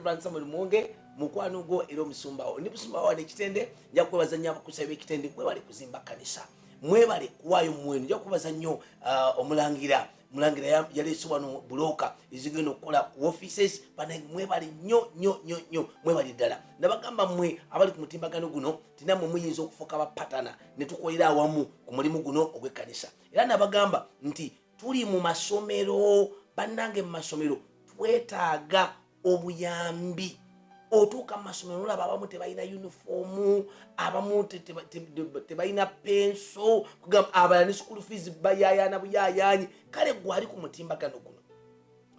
Reverend Samuel Muwonge mukwano go era omusumbawo ndi musumbawo n'ekitende nja kwebaza nnyo abakusaba ekitende mwebale kuzimba kanisa mwebale kuwaayo mwenu nja kubaza nnyo omulangira yaleese wano buloka ezigenda okukola ku offices banange mwebale nnyo mwebale ddala nabagamba mmwe abali ku mutimbagano guno tinammwe muyinza okufuuka bapatana ne tukolera awamu ku mulimu guno ogw'ekkanisa era nabagamba nti tuli mu masomero bannange mu masomero twetaaga obuyambi otuuka mu masomero olaba abamu tebalina uniformu abamu tebalina penso abalala ne school fees bayayaana buyayaanyi kale gwali ku mutimbagano guno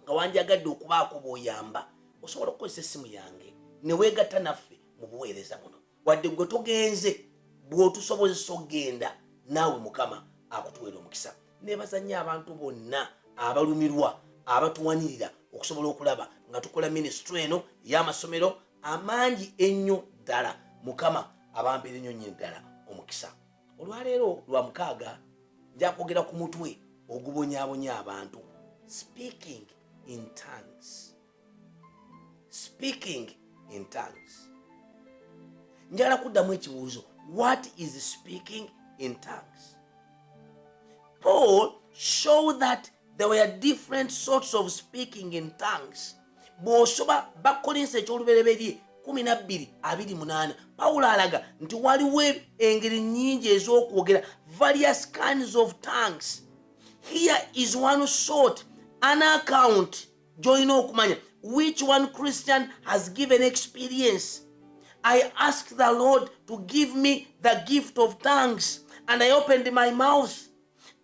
nga wandyagadde okubaako b'oyamba osobola okukozesa essimu yange ne weegatta naffe mu buweereza buno wadde gwe togenze bw'otusobozesa okgenda naawe mukama akutuweera omukisa neebaza nnyo abantu bonna abalumirwa abatuwanirira okusobola okulaba nga tukola ministry eno y'amasomero amangi ennyo ddala mukama abampeera ennyo nnyo ddala omukisa olwaleero lwa mukaaga nja kwogera ku mutwe ogubonyaabonya abantu speaking in tongues njala kuddamu ekibuuzo what is speaking in tongues? Paul showed that there were different sorts of speaking in tongues. Bw'osoba Bakolinso ekyolubereberye 12:28 Pawulo alaga nti waliwo engeri nnyingi ez'okwogera various kinds of tongues. Here is one sort, an account gy'olina okumanya which one Christian has given experience. I asked the Lord to give me the gift of tongues and I opened my mouth.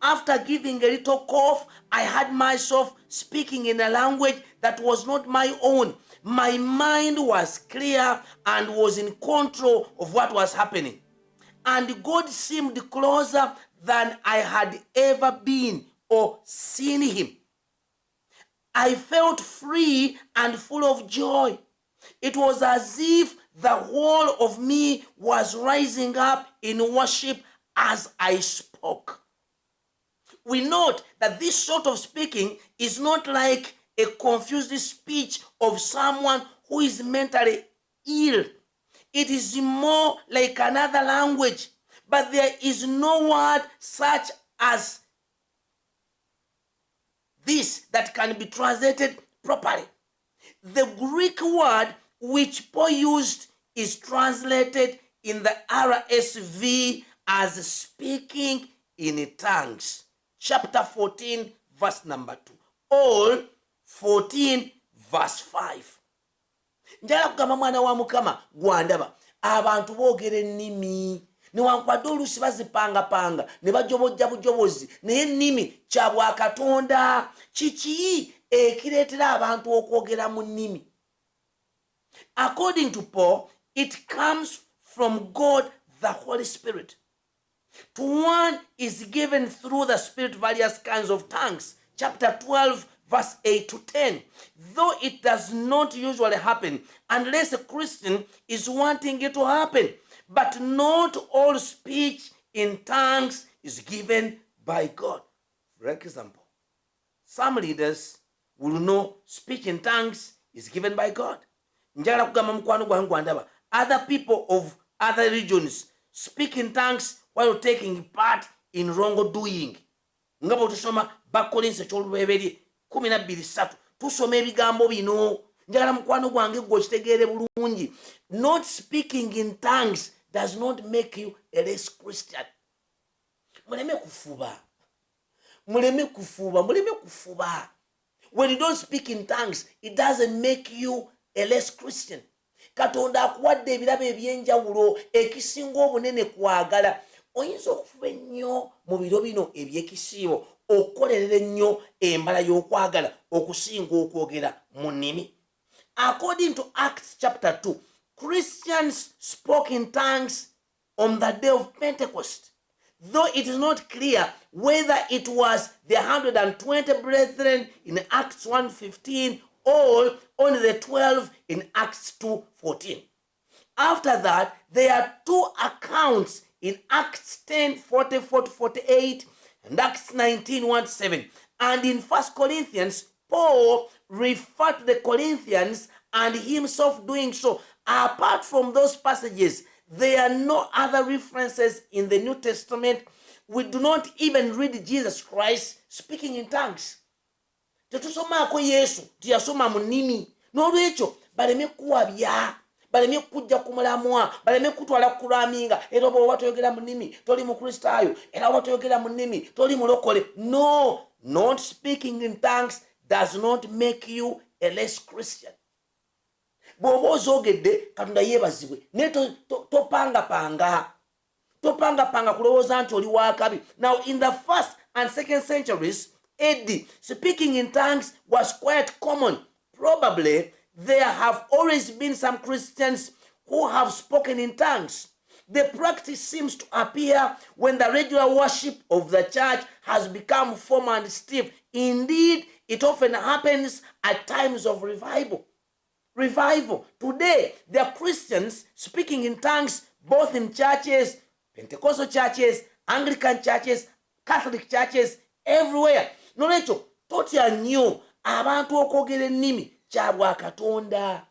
After giving a little cough, I had myself speaking in a language that was not my own. My mind was clear and was in control of what was happening. And God seemed closer than I had ever been or seen him. I felt free and full of joy. It was as if the whole of me was rising up in worship as I spoke. We note that this sort of speaking is not like a confused speech of someone who is mentally ill. It is more like another language, but there is no word such as this that can be translated properly. The Greek word which Paul used is translated in the RSV as speaking in tongues. Chapter 14, verse number 2. All 14, verse 5. Njala kugamba mwana wa mukama gwandaba abantu boogera ennimi newankubadde oluusi bazipangapanga ne bajobojja bujobozi naye ennimi kya bwakatonda kiki ekireetera abantu okwogera mu nnimi. According to Paul, it comes from God the Holy Spirit. To one is given through the Spirit various kinds of tongues. Chapter 12, verse 8 to 10. Though it does not usually happen unless a Christian is wanting it to happen. But not all speech in tongues is given by God. For example, some leaders will know speech in tongues is given by God. Njala kugamba mukwano gwange gwandaba. Other people of other regions speak in tongues while taking part in wrongdoing. Nga bwe tusoma Bakolinso ekyolubereberye 12:3 tusoma ebigambo bino. Njagala mukwano gwange gwe okitegeere bulungi. Not speaking in tongues does not make you a less Christian. Muleme kufuba. When you don't speak in tongues, it doesn't make you a less Christian. Katonda akuwadde ebirabo ebyenjawulo ekisinga obunene kwagala. Oyinza okufuba ennyo mu biro bino ebyekisiibo okukolerera ennyo embala y'okwagala okusinga okwogera mu nnimi. According to Acts chapter 2, Christians spoke in tongues on the day of Pentecost, though it is not clear whether it was the 120 brethren in Acts 1:15 or only the 12 in Acts 2:14. After that, there are two accounts in Acts 10:44-48 and Acts 19:1-7. And in 1 Corinthians, Paul referred to the Corinthians and himself doing so. Apart from those passages, there are no other references in the New Testament. We do not even read Jesus Christ speaking in tongues. Tetusomaako Yesu tiyasoma mu nnimi. N'olwekyo baleme kuwabya, baleme kujja ku mulamwa, baleme kutwala kulaminga era bw'oba toyogera mu nnimi toli mukristaayo, era bw'oba toyogera mu nnimi toli mulokole. No, not speaking in tongues does not make you a less Christian. Bw'oba ozoogedde Katonda yeebazibwe naye topangapanga kulowooza nti oli wakabi. Now in the 1st and 2nd centuries AD, speaking in tongues was quite common. Probably there have always been some Christians who have spoken in tongues. The practice seems to appear when the regular worship of the church has become formal and stiff. Indeed, it often happens at times of revival. Today, there are Christians speaking in tongues both in churches, Pentecostal churches, Anglican churches, Catholic churches, everywhere. Nolwekyo totya nnyo abantu okwogera ennimi kya bwa Katonda.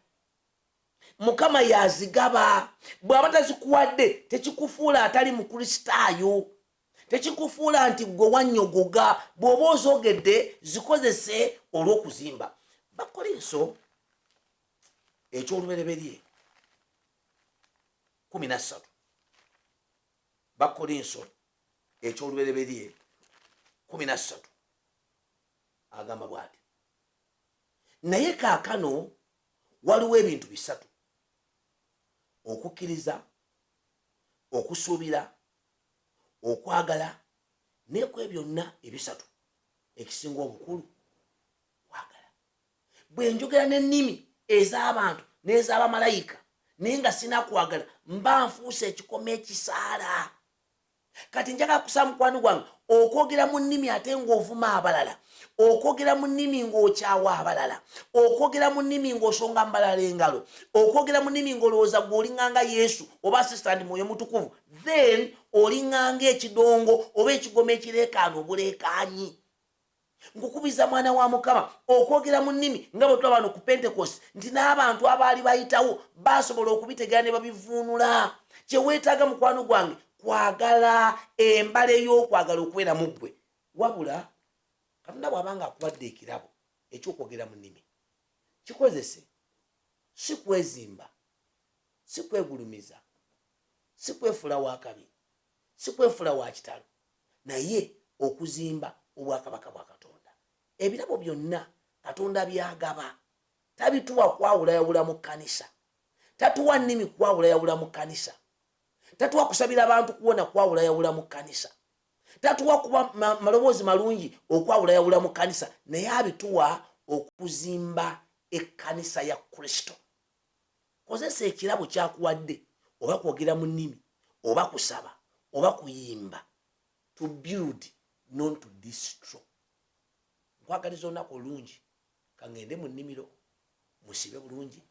Mukama yazigaba. Bw'aba tazikuwadde tekikufuula atali mukristaayo, tekikufuula nti gwe wannyogoga. Bw'oba ozoogedde zikozese olw'okuzimba. Bakolinso ekyolubereberye 13. Bakolinso ekyolubereberye 13 agamba bw'ati, naye kaakano waliwo ebintu bisatu: okukkiriza, okusuubira, okwagala, n'ekwe byonna ebisatu ekisinga obukulu kwagala. Bwe njogera n'ennimi ez'abantu n'ez'abamalayika naye nga sina kwagala, mba nfuuse ekikoma ekisaala. Kati njagala kusaba mukwano gwange okwogera mu nnimi ate ng'ovuma abalala, okwogera mu nnimi ng'okyawa abalala, okwogera mu nnimi ng'osonga mbalala engalo, okwogera mu nnimi ng'olowooza gwe olinganga Yesu oba asisitandi Mwoyo Mutukuvu, then olinganga ekidongo oba ekigoma ekireekaana obuleekaanyi. Nkukubiza mwana wa Mukama okwogera mu nnimi nga bwe tulaba ku Pentecost nti n'abantu abaali bayitawo basobola okubitegeera ne babivuunula. Kye weetaaga mukwano gwange kwagala, embala ey'okwagala okubeera mu ggwe. Wabula Katonda bw'abanga akuwadde ekirabo eky'okwogera mu nnimi, kikozese, si kwezimba, si kwegulumiza, si kwefuula wakabi, si kwefuula wa kitalo, naye okuzimba obwakabaka bwa Katonda. Ebirabo byonna Katonda byagaba. Tabituwa kwawulayawula mu kkanisa, tatuwa nnimi kwawulayawula mu kkanisa, tatuwa kusabira abantu kuwona kwawulayawula mu kkanisa, tatuwa kuba maloboozi malungi okwawulayawula mu kkanisa, naye abituwa okuzimba ekkanisa ya Kristo. Kozesa ekirabo kyakuwadde, oba kwogera mu nnimi, oba kusaba, oba kuyimba, to build, not to destroy. Nkwagaliza olunaku olungi, kangende mu nnimiro musibe bulungi,